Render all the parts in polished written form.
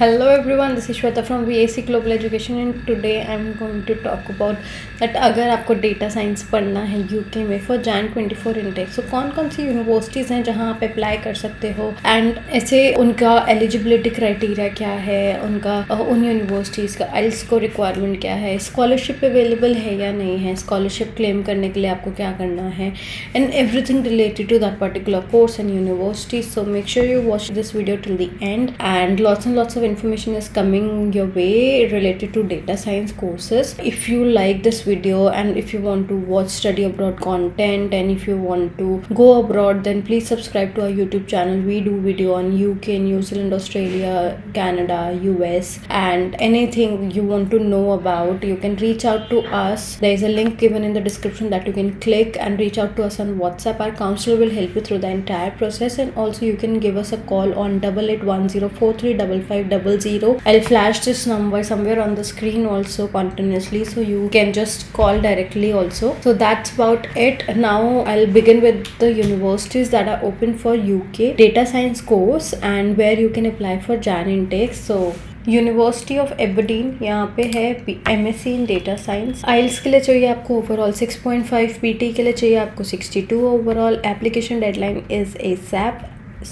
Hello everyone, this is Shweta from VAC Global Education and today I'm going to talk about that अगर आपको data science पढ़ना है UK में for Jain 24 intake सो कौन कौन सी universities हैं जहां आप अप्लाई कर सकते हो एंड ऐसे उनका एलिजिबिलिटी क्राइटेरिया क्या है, उनका उन यूनिवर्सिटीज़ का आइल्स को रिक्वायरमेंट क्या है, स्कॉलरशिप अवेलेबल है या नहीं है, स्कॉलरशिप क्लेम करने के लिए आपको क्या करना है and everything related to that particular course and university. So make sure you watch this video till the end and lots of information is coming your way related to data science courses. If you like this video and if you want to watch study abroad content and if you want to go abroad, then please subscribe to our YouTube channel. We do video on UK, New Zealand, Australia, Canada, US and anything you want to know about, you can reach out to us. There is a link given in the description that you can click and reach out to us on WhatsApp. Our counselor will help you through the entire process and also you can give us a call on 8810435500. I'll flash this number somewhere on the screen also continuously, so you can just call directly also. So that's about it. Now I'll begin with the universities that are open for UK data science course and where you can apply for Jan intake. So university of Aberdeen यहाँ पे है MSc इन data science. आइल्स के लिए चाहिए आपको overall 6.5, PT के लिए चाहिए आपको 62 overall. Application deadline is ASAP.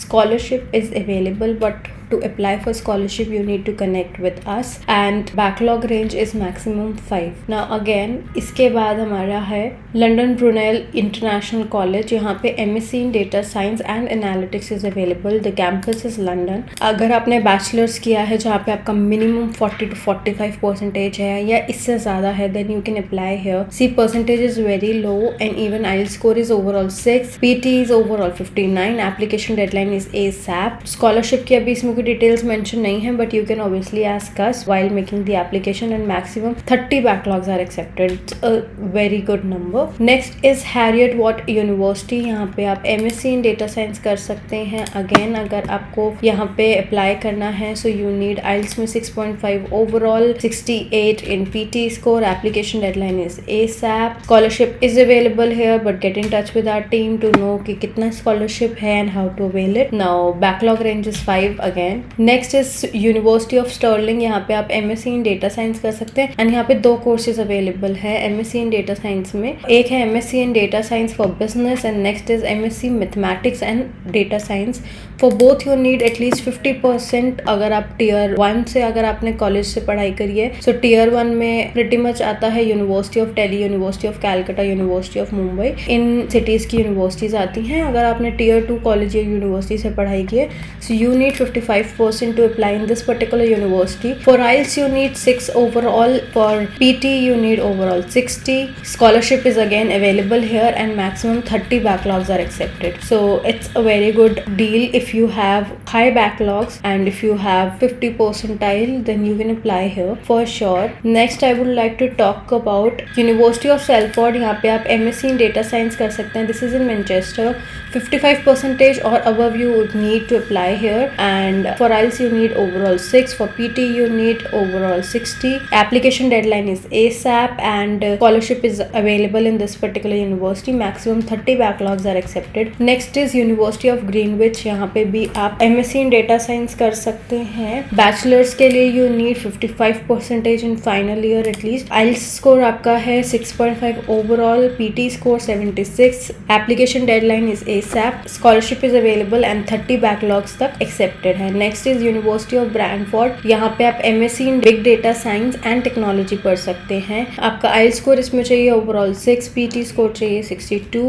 Scholarship is available, but to apply for scholarship you need to connect with us and backlog range is maximum 5. Now again इसके बाद हमारा है लंदन ब्रुनेल इंटरनेशनल कॉलेज. यहाँ पे MSc in data science and analytics is available. The campus is London. अगर आपने bachelors किया है जहाँ पे आपका मिनिमम 40 to 45% है या इससे ज़्यादा है, then you can apply here. See, percentage is very low and even IELTS score is overall 6. PT is overall 59. Application deadline is ASAP. Scholarship की अभी इसमें details mention नहीं है, but you can obviously ask us while making the application and maximum 30 backlogs are accepted. It's a very good number. Next is Harriet Watt University. यहाँ पे आप MSc in data science कर सकते हैं. Again अगर आपको यहाँ पे apply करना है so you need IELTS में 6.5 overall, 68 in PT score. Application deadline is ASAP. Scholarship is available here, but get in touch with our team to know कि कितना scholarship है and how to avail it. Now backlog range is 5 again. Next is University of Stirling. यहाँ पे आप MSc इन data science कर सकते हैं and यहाँ पे 2 कोर्सेज अवेलेबल है MSc इन डेटा साइंस में. एक है MSc in data science for business and next is MSc mathematics and data science. For both you need at least 50%. अगर आप टियर 1 से अगर आपने कॉलेज से पढ़ाई करी है सो टियर 1 में प्रिटी मच आता है university of Delhi, university of Calcutta, university of Mumbai. In cities की यूनिवर्सिटीज़ आती हैं. अगर आपने टियर 2 कॉलेज या यूनिवर्सिटी से पढ़ाई की है so you need 55% to apply in this particular university. For IELTS you need 6 overall. For PT you need overall 60. Scholarship is again available here and maximum 30 backlogs are accepted. So it's a very good deal if you have high backlogs and if you have 50 percentile then you can apply here for sure. Next I would like to talk about University of Salford. यहाँ पे आप MSc in data science कर सकते हैं. This is in Manchester. 55% or above you would need to apply here and for IELTS you need overall 6. For PT you need overall 60. Application deadline is ASAP and scholarship is available in this particular university. Maximum 30 backlogs are accepted. Next is University of Greenwich. यहाँ पे भी आप MSc in data science कर सकते हैं. Bachelors के लिए you need 55% in final year at least. IELTS score आपका है 6.5 overall. PT score 76. Application deadline is ASAP. Scholarship is available and 30 backlogs तक accepted है. Next is University of Brantford. यहाँ पे आप MSc in Big Data Science and Technology पढ़ सकते हैं. आपका IELTS स्कोर इसमें चाहिए overall 6, PT स्कोर चाहिए 62.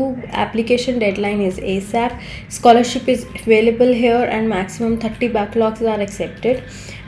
Application deadline is ASAP. Scholarship is available here and maximum 30 backlogs are accepted.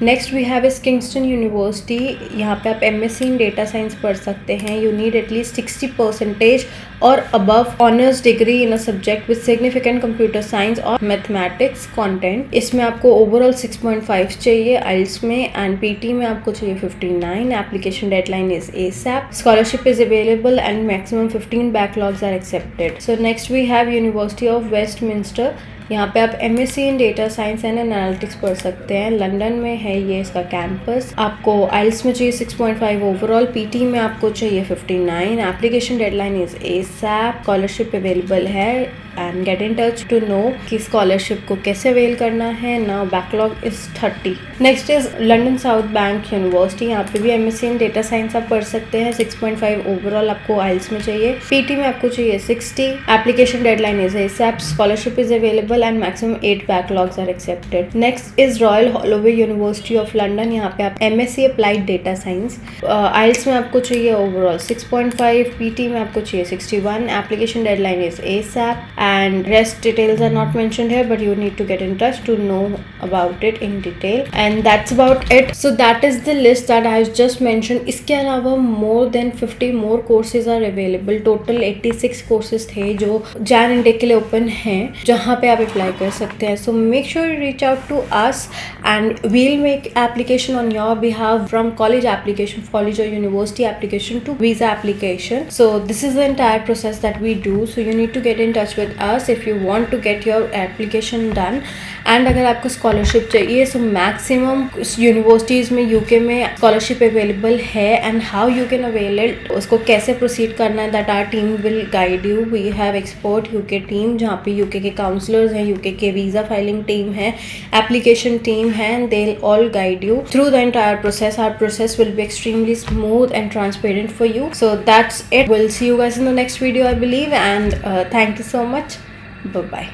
Next we have is Kingston University. यहाँ पे आप MSc in Data Science पढ़ सकते हैं. You need at least 60% or above honors degree in a subject with significant computer science or mathematics content. इसमें आपको overall 6.5 चाहिए IELTS में and PT में आपको चाहिए 59. Application deadline is ASAP. Scholarship is available and maximum 15 backlogs are accepted. So next we have University of Westminster. यहाँ पे आप MSc in data science and analytics पढ़ सकते हैं. लंदन में है ये इसका कैंपस. आपको IELTS में चाहिए 6.5 ओवरऑल. PT में आपको चाहिए 59. Application deadline is ASAP. Scholarship available है and get in touch to know कि scholarship को कैसे avail करना है. Now backlog is 30. Next is London South Bank University. यहाँ पे भी MSc in Data Science आप पढ़ सकते हैं. 6.5 overall आपको IELTS में चाहिए. PT में आपको चाहिए 60. Application deadline is ASAP. Scholarship is available and maximum 8 backlogs are accepted. Next is Royal Holloway University of London. यहाँ पे आप MSc Applied Data Science. IELTS में आपको चाहिए overall 6.5. PT में आपको चाहिए 61. Application deadline is ASAP and rest details are not mentioned here, but you need to get in touch to know about it in detail. And that's about it. So that is the list that I just mentioned. इसके अलावा more than 50 more courses are available. Total 86 courses थे जो Jan intake के लिए open हैं, जहाँ पे आप apply कर सकते हैं. So make sure you reach out to us and we'll make application on your behalf, from college application, college or university application to visa application. So this is the entire process that we do. So you need to get in touch with us if you want to get your application done. And अगर आपको scholarship चाहिए, so maximum universities में UK में scholarship available है, and how you can avail it, उसको कैसे proceed करना है, that our team will guide you. We have expert UK team जहाँ पे UK के counselors हैं, UK के visa filing team है, application team है, and they'll all guide you through the entire process. Our process will be extremely smooth and transparent for you. So that's it. We'll see you guys in the next video, I believe, and thank you so much. Bye bye.